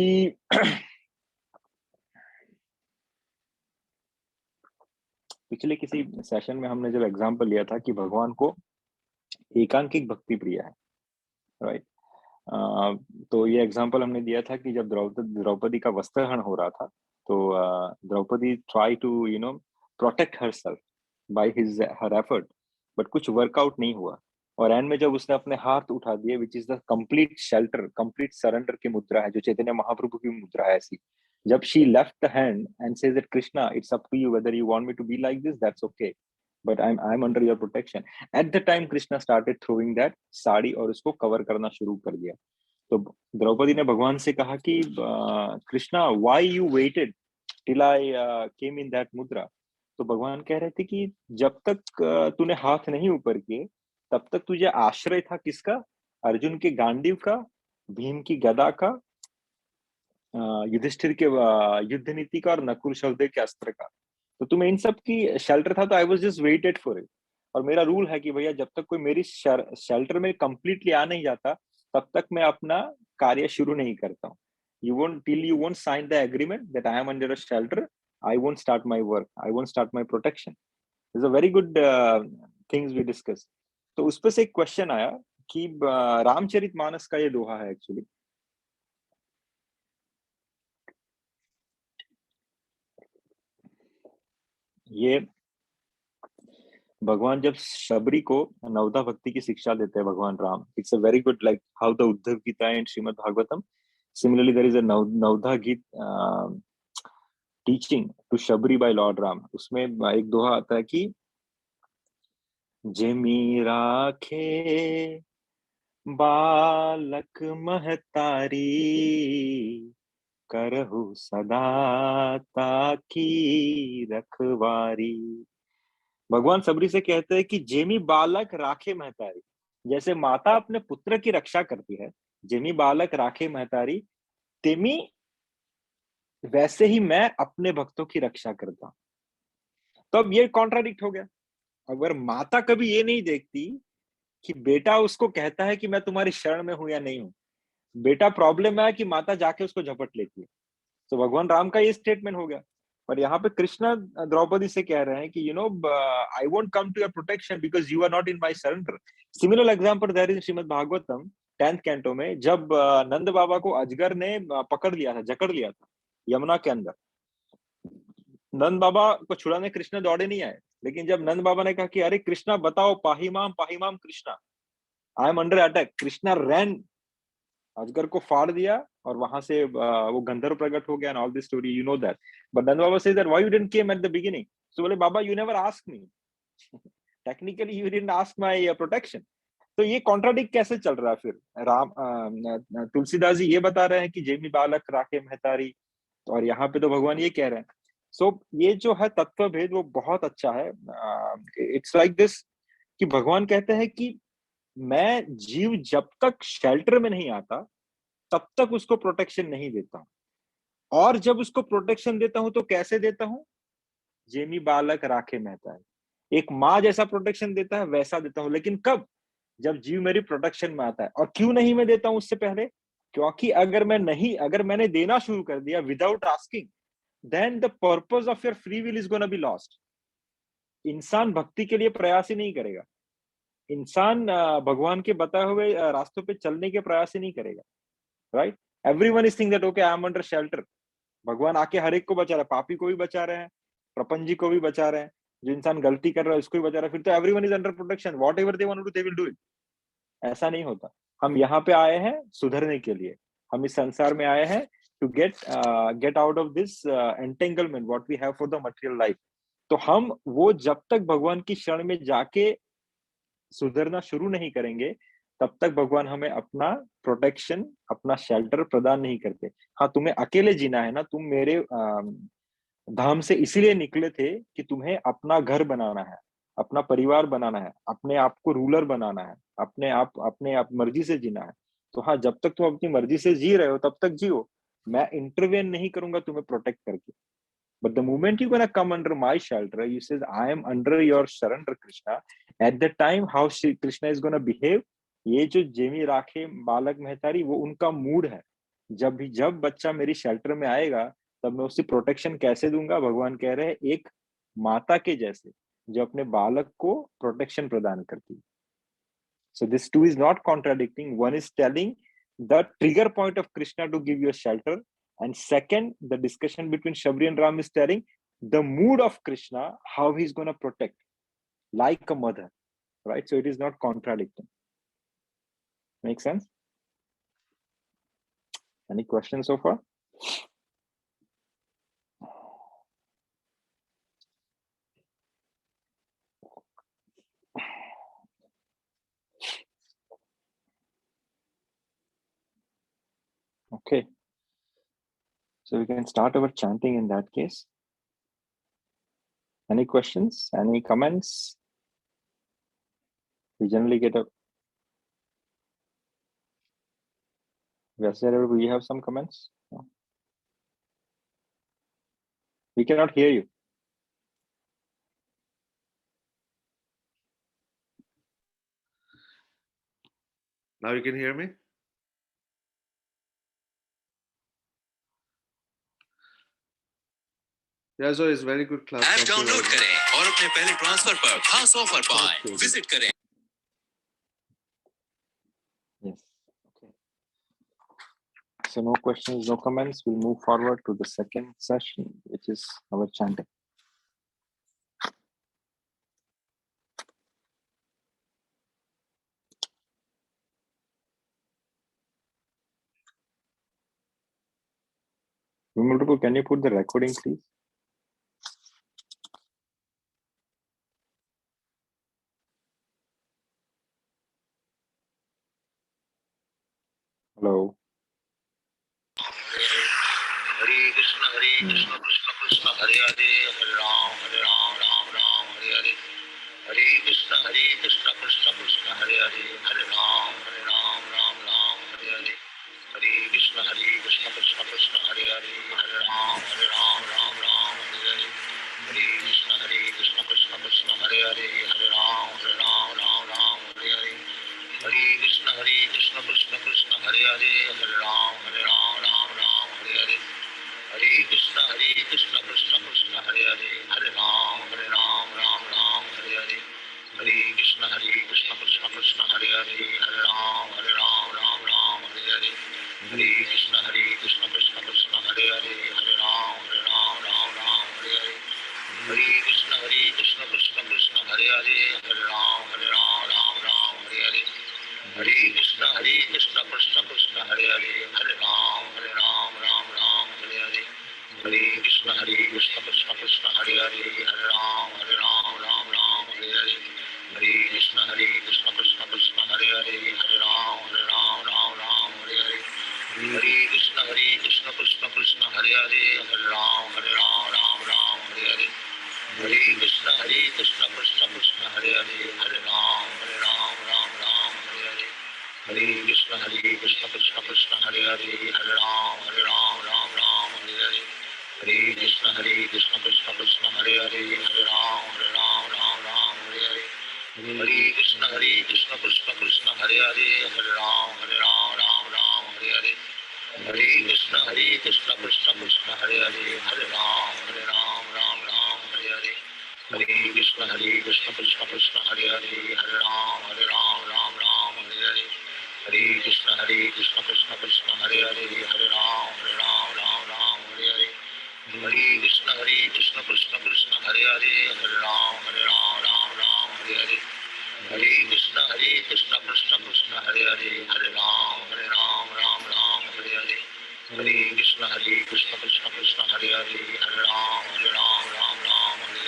पिछले किसी सेशन में हमने जब एग्जांपल लिया था कि भगवान को एकांकिक भक्ति प्रिय है, राइट। तो ये एग्जांपल हमने दिया था कि जब द्रौपदी का वस्त्रहरण हो रहा था, तो Draupadi try to protect herself by her effort, but कुछ वर्कआउट नहीं हुआ। और एंड में जब उसने अपने हाथ उठा दिए, which is the complete shelter, complete surrender की मुद्रा है, जो चैतन्य महाप्रभु की मुद्रा है ऐसी। जब she left the hand and says that Krishna it's up to you whether you want me to be like this, that's okay, but I am under your protection. At the time Krishna started throwing that sari और उसको कवर करना शुरू कर दिया। तो द्रौपदी ने भगवान से कहा कि Krishna why you weighted till I came in that मुद्रा। तो भगवान कह रहे थे कि जब तक तूने हाथ नहीं ऊपर किए, तब तक तुझे आश्रय था किसका? अर्जुन के गांडीव का, भीम की गदा का, युधिष्ठिर के युद्ध नीति का और नकुल सहदेव के अस्त्र का। तो तुम्हें इन सब की शेल्टर था, तो I was just waited for it. और मेरा रूल है कि भैया जब तक कोई मेरी शेल्टर में कंप्लीटली आ नहीं जाता, तब तक मैं अपना कार्य शुरू नहीं करता हूँ। till you won't sign the agreement that I am under a shelter, I won't start my work, I won't start my protection. It's a very good things we discussed. तो उस पर से एक क्वेश्चन आया कि रामचरितमानस का ये दोहा है एक्चुअली। ये भगवान जब शबरी को नवदा भक्ति की शिक्षा देते हैं भगवान Ram, it's a very good like how the Uddhava Gita and Shrimad Bhagavatam, similarly there is a Navadha Geet teaching to Shabari by lord Ram. उसमें एक दोहा आता है कि जेमी राखे बालक महतारी, करहु सदा ताकी रखवारी। भगवान सबरी से कहते हैं कि जेमी बालक राखे महतारी, जैसे माता अपने पुत्र की रक्षा करती है, जेमी बालक राखे महतारी, तेमी वैसे ही मैं अपने भक्तों की रक्षा करता हूं। तो अब ये कॉन्ट्राडिक्ट हो गया। अगर माता कभी ये नहीं देखती कि बेटा उसको कहता है कि मैं तुम्हारी शरण में हूं या नहीं हूं, बेटा प्रॉब्लम है कि माता जाके उसको झपट लेती है। तो भगवान राम का ये स्टेटमेंट हो गया। पर यहाँ पे कृष्ण द्रौपदी से कह रहे हैं कि I won't come to your protection because you are not in my surrender. Similar example there is Shrimad Bhagavatam 10th canto में, जब नंद बाबा को अजगर ने पकड़ लिया था, जकड़ लिया था यमुना के अंदर। नंद बाबा को छुड़ाने कृष्ण दौड़े नहीं आए, लेकिन जब नंद बाबा ने कहा कि अरे कृष्णा बताओ, पाहिमाम Krishna, I am under attack, Krishna ran, अजगर को फाड़ दिया और वहां से वो गंधर्व प्रकट हो गया and all this story, you know that. But Nand Baba says that why you didn't came at the beginning. So बोले Baba you never asked me, technically you didn't ask my protection. तो ये कॉन्ट्राडिक्ट कैसे चल रहा है फिर? राम तुलसीदास जी ये बता रहे हैं कि जेमी बालक राखे महतारी, और यहाँ पे तो भगवान ये कह रहे हैं। सो ये जो है तत्व भेद वो बहुत अच्छा है। इट्स लाइक दिस कि भगवान कहते हैं कि मैं जीव जब तक शेल्टर में नहीं आता तब तक उसको प्रोटेक्शन नहीं देता हूं, और जब उसको प्रोटेक्शन देता हूं तो कैसे देता हूं? जेमी बालक राखे महता है, एक माँ जैसा प्रोटेक्शन देता है वैसा देता हूं। लेकिन कब? जब जीव मेरी प्रोटेक्शन में आता है। और क्यों नहीं मैं देता हूं उससे पहले? क्योंकि अगर मैंने देना शुरू कर दिया without asking, then the purpose of your free will is gonna be lost. इंसान भक्ति के लिए प्रयास ही नहीं करेगा, इंसान भगवान के बताए हुए रास्तों पे चलने के प्रयास ही नहीं करेगा, right? Everyone is think that okay I am under shelter. भगवान आके हर एक को बचा रहा है, पापी को भी बचा रहे हैं, प्रपंच जी को भी बचा रहे हैं, जो इंसान गलती कर रहा है उसको भी बचा रहा है। फिर तो everyone is under protection, whatever they want to do they will do it. ऐसा नहीं होता। हम यहाँ पे आए हैं सुधरने के लिए, हम इस संसार में आए हैं to get out of this entanglement what we have for the material life. तो हम वो जब तक भगवान की शरण में जाके सुधरना शुरू नहीं करेंगे तब तक भगवान हमें अपना प्रोटेक्शन, अपना शेल्टर प्रदान नहीं करते। हाँ, तुम्हें अकेले जीना है ना, तुम मेरे धाम से इसीलिए निकले थे कि तुम्हें अपना घर बनाना है, अपना परिवार बनाना है, अपने आप को रूलर बनाना है, अपने आप मर्जी से जीना है। तो हाँ, जब तक तुम अपनी मर्जी से जी रहे हो तब तक जियो, मैं इंटरवेन नहीं करूंगा तुम्हें प्रोटेक्ट करके। But the moment you're gonna come under my shelter, you says, I am under your surrender, Krishna. At that time, how Krishna is gonna behave? ये जो जेमी राखे बालक महतारी, वो उनका मूड है। जब बच्चा मेरी शेल्टर में आएगा तब मैं उसे प्रोटेक्शन कैसे दूंगा? भगवान कह रहे हैं एक माता के जैसे, जो अपने बालक को प्रोटेक्शन प्रदान करती है। So this two is not contradicting. One is telling the trigger point of Krishna to give you a shelter, and second, the discussion between Shabri and Ram is telling the mood of Krishna, how he's going to protect, like a mother, right? So it is not contradicting. Make sense? Any questions so far? Okay. So we can start our chanting in that case. Any questions? Any comments? We generally get a... Yes, we have some comments? No. We cannot hear you. Now you can hear me? Yeah, so it's very good class. App download करें और अपने पहले ट्रांसफर पर खास ऑफर पाएं। विजिट करें। Yes. Okay. So no questions, no comments. We'll move forward to the second session, which is our chanting. Multiple, can you put the recording, please? Hello. Hare Krishna, Krishna Krishna, Hare Hare, Hare Ram, Ram Ram, Hare Hare. Hare Krishna, Krishna Krishna, Hare Hare, Hare Hare Krishna Krishna Krishna Hare Hare, Hare Ram Ram Ram Hare Hare. Hare Krishna Krishna Krishna Hare Hare, Hare Ram Ram Hare Hare. Hare Krishna Krishna Krishna Hare Hare, Hare Ram Ram Hare Hare. Hare Krishna Krishna Krishna Hare Hare, Hare Ram Ram Hare Hare. Hare Krishna Krishna Krishna Hare Hare, Hare Ram Ram Hare Hare. Hare Krishna Krishna Krishna Hare Hare, Hare Ram Ram Hare Hare. Hare Krishna Krishna Krishna Hare Hare, Hare Ram Ram Hare Hare. Hare Krishna Krishna Krishna Hare Hare, Hare Ram Ram Hare Hare. Hare Krishna Krishna Krishna Hare Hare, Hare Ram Ram Hare Hare. Hare Krishna Krishna Krishna Hare Hare, Hare Ram Ram Hare Hare. Hare Krishna Krishna Krishna Hare Hare, Hare Ram Ram Hare Hare. Hare Krishna Krishna Krishna Hare Hare, Hare Ram Ram Hare Hare. Hare Krishna Krishna Krishna Hare Hare, Hare Ram Hare Hare. Hare Krishna Krishna Krishna Hare Hare, Hare Ram Hare Hare. Hare Krishna Krishna Krishna Hare Hare, Hare Ram Hare Hare. Hare Krishna Krishna Krishna Hare Hare, Hare Ram Hare Hare. Hare Krishna Krishna Krishna Hare Hare, Hare Ram Hare Hare. Hare Krishna Krishna Krishna Hare Hare, Hare Ram Hare Hare. Hare Krishna Krishna Krishna Hare Hare, Hare Ram Hare Hare. Hare Krishna Krishna Krishna Hare Hare, Hare Ram Hare Hare. Hare Krishna Krishna Krishna Hare Hare, Hare Ram Hare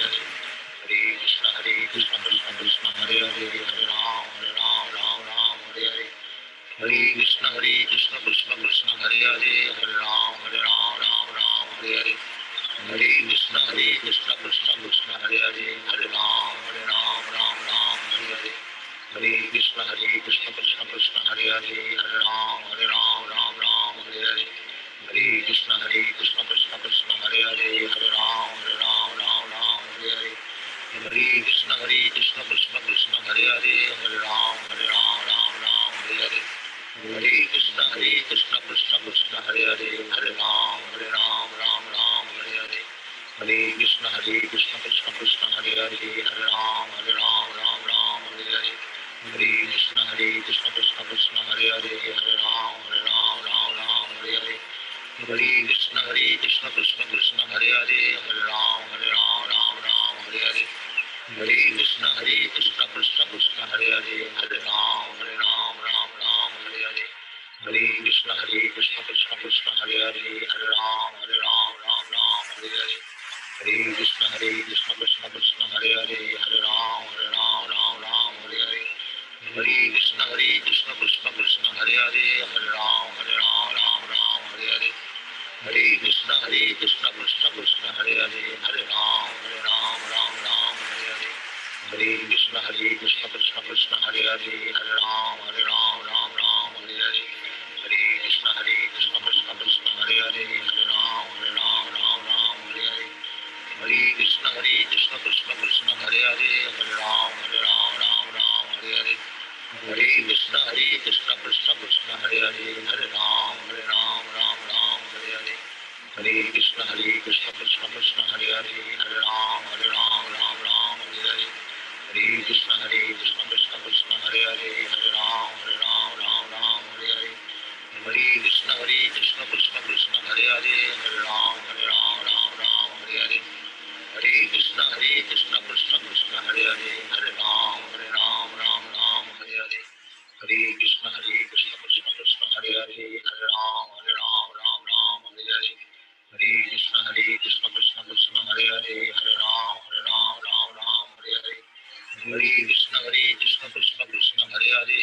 Hare. Hare Krishna Krishna Krishna Hare Hare, Hare Ram Hare Hare. Hare Krishna Krishna Krishna Hare Hare, Hare Ram Hare Hare. Hare Krishna Krishna Krishna Hare Hare, Hare Ram Hare Hare. Hare Krishna Krishna Krishna Hare Hare, Hare Ram Hare Hare. Hare Krishna Krishna Krishna Hare Hare, Hare Ram Hare Hare. Hare Krishna Krishna Krishna Hare Hare, Hare Ram Hare Hare. Hare Krishna Krishna Krishna Hare Hare, Hare Ram Hare Hare. Hare Krishna Krishna Krishna Hare Hare, Hare Ram Hare Hare. Hare Krishna Krishna Krishna Hare Hare, Hare Ram Hare Hare. Hare Krishna Krishna Krishna Hare Hare, Hare Ram Hare Hare. Hare Krishna Krishna Krishna Hare Hare, Hare Ram Hare Hare. Hare Krishna Krishna Krishna Hare Hare, Hare Ram Hare Hare. Hare Krishna Krishna Krishna Hare Hare, Hare Ram Hare Hare. Hare Krishna Krishna Krishna Hare Hare, Hare Ram Hare Hare. Hare Krishna Krishna Krishna Hare Hare, Hare Ram Hare Hare. Hare Krishna Krishna Krishna Hare Hare, Hare Ram Hare Hare. Hare Krishna Krishna Krishna Hare Hare, Hare Ram Hare Hare. Hare Krishna Krishna Krishna Hare Hare, Hare Ram Hare Hare. Hare Krishna Krishna Krishna Hare Hare, Hare Ram Hare Hare. Hare Krishna Krishna Krishna Hare Hare, Hare Ram Hare Hare. Hare Krishna Krishna Krishna Hare Hare, Hare Ram Hare Hare. Hare Krishna Krishna Krishna Hare Hare, Hare Ram Hare Hare. Hare Krishna Krishna Krishna Hare Hare, Hare Ram Hare Hare. Hare Krishna Krishna Krishna Hare Hare,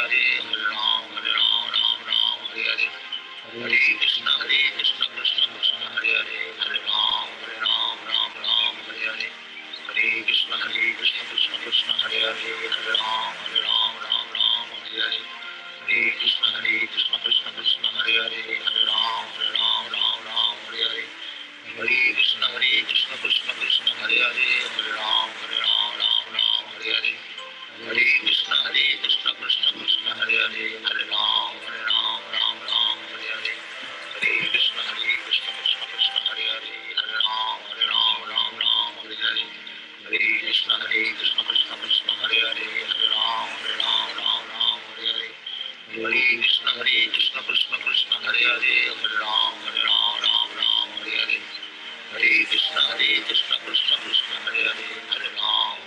Hare Ram, Ram Ram, Hare Hare. Hare Krishna, Krishna Krishna, Hare Hare, Hare Ram, Ram Ram, Hare Hare. Hare Krishna, Krishna Krishna, Hare Hare, Hare Ram, Ram Ram, Hare Hare. Hare Krishna, Krishna Krishna, Hare Hare, Hare Ram, Ram Hare Hare. Hare Krishna, Krishna Krishna, Hare Hare, Hare Ram, Ram Hare Hare. Hare Krishna, Krishna Krishna, Hare Hare, Hare Ram, Ram Hare Hare. Hare Krishna, Krishna Krishna, Hare Hare, Hare Ram, Ram Hare Hare. Hare Krishna, Krishna Krishna, Hare Hare, Hare Ram, Ram Hare Hare. Hare Krishna, Krishna Krishna, Hare Hare, Hare Ram, Ram Hare Hare. Hare Krishna, Krishna Krishna, Hare Hare, Hare Ram, Ram Hare Hare. Hare Krishna, Krishna Krishna, Hare Hare, Hare Ram,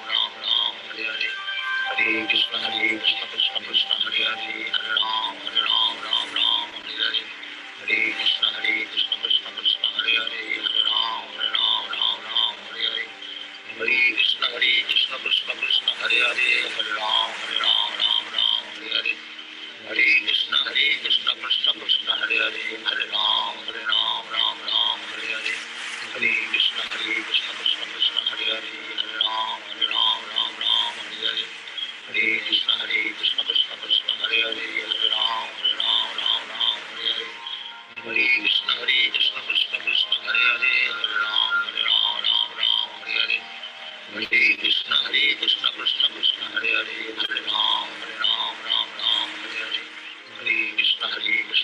Ram Hare Hare. Hare Krishna, Krishna Krishna, Hare Hare, Hare Ram, Ram Hare Hare. Hare Krishna, Krishna Krishna, Hare Hare, Hare Ram, Ram Hare Hare. Hare Krishna, Krishna Krishna, Hare Hare, Hare Ram, Ram Hare Hare. Hare Krishna, Krishna Krishna, Hare Hare, Hare Ram, Ram Hare Hare. Hare Krishna, Krishna Krishna, Hare Hare, Hare Ram, Ram Hare Hare. Hare Krishna, Krishna Krishna, Hare Hare, Hare Ram, Ram Hare Hare. Hare Krishna, Krishna Krishna, Hare Hare, Hare Ram, Ram Hare Hare. Hare Krishna, Krishna Krishna, Hare Hare, Hare Ram, Ram Hare Hare. Hare Krishna, Krishna Krishna, Hare Hare, Hare Ram, Ram Hare Hare. Hare Krishna, Krishna Krishna, Hare Hare, Hare Ram, Ram Hare Hare. Hare Krishna, Krishna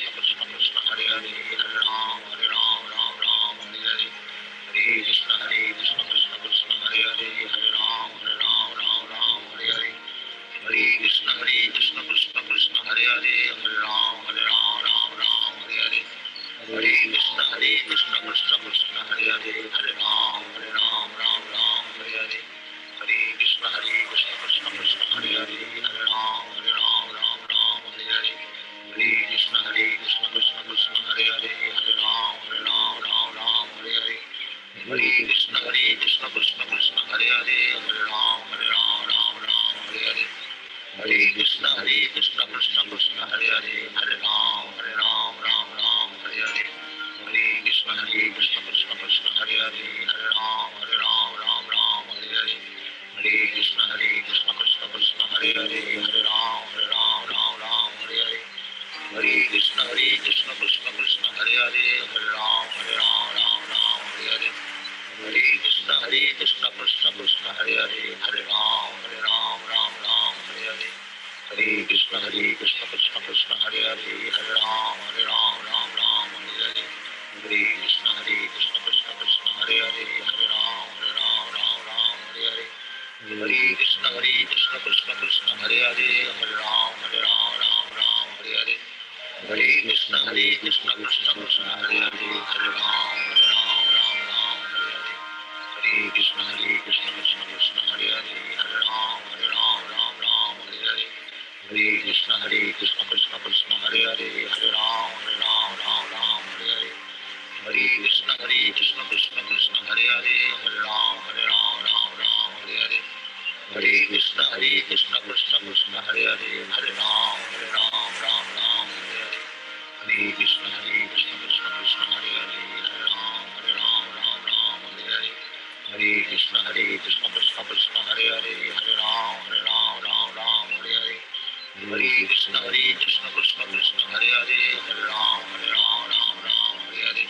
Krishna, Hare Hare, Hare Ram, Ram Hare Hare. Hare Krishna, Krishna Krishna, Hare Hare, Hare Ram, Ram Hare Hare. Hare Krishna, Krishna Krishna, Hare Hare, Hare Ram, Ram Hare Hare. Hare Krishna, Krishna Krishna, Hare Hare, Hare Ram, Ram Hare Hare. Hare Krishna, Krishna Krishna, Hare Hare, Hare Ram, Ram Hare Hare. Hare Krishna, Krishna Krishna, Hare Hare, Hare Ram, Ram Hare Hare. Hare Krishna, Krishna Krishna, Hare Hare, Hare Ram, Ram Hare Hare. Hare Krishna, Krishna Krishna, Hare Hare, Hare Ram, Ram Hare Hare. Hare Krishna, Krishna Krishna, Hare Hare, Hare Ram, Ram Hare Hare. Hare Krishna, Krishna Krishna, Hare Hare, Hare Ram, Ram Hare Hare. Hare Krishna, Krishna Krishna, Hare Hare, Hare Ram, Ram Hare Hare. Hare Krishna, Krishna Krishna, Hare Hare, Hare Ram, Ram Hare Hare. Hare Krishna, Krishna Krishna, Hare Hare, Hare Ram, Ram Hare Hare. Hare Krishna, Krishna Krishna, Hare Hare, Hare Ram, Ram Hare Hare. Hare Krishna, Krishna Krishna, Hare Hare, Hare Ram, Ram Hare Hare. Hare Krishna, Krishna Krishna, Hare Hare, Hare Ram, Ram Hare Hare. Hare Krishna, Krishna Krishna, Hare Hare, Hare Ram, Ram Hare Hare. Hare Krishna, Krishna Krishna, Hare Hare, Hare Ram, Ram Hare Hare. Hare Krishna, Krishna Krishna, Hare Hare, Hare Ram, Ram Hare Hare.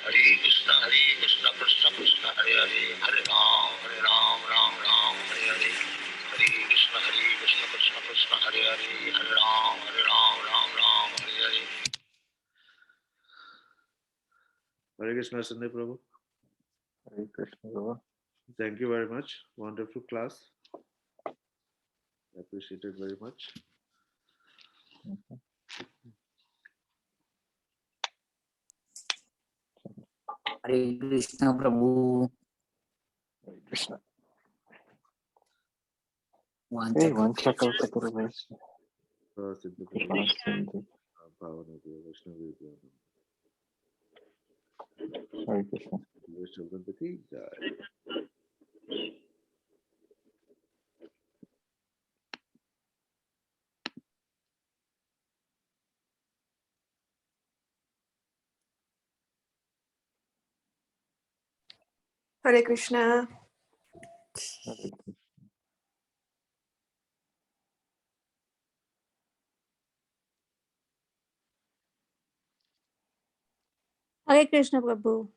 Hare Krishna, Krishna Krishna, Hare Hare, Hare Ram, Ram Hare Hare. Hare Krishna, Krishna Krishna, Hare Hare, Hare Ram, Ram Hare Hare. Hare Krishna, Krishna Hare Hare, Hare Ram, Ram Hare Hare. Hare Krishna, Sunday Prabhu. Hare Krishna, Guru. Thank you very much. Wonderful class. Appreciate it very much. Hare Krishna Prabhu. Hare Krishna. वांछा Hey, Vancha Kalpataru. Siddha Krishna Prabhu, Sindhu. Bhavana Dev, Vaishnavi Dev. Hare Krishna. Vaishnav Gandhati, Jai. Hare Krishna. Hare Krishna, Prabhu.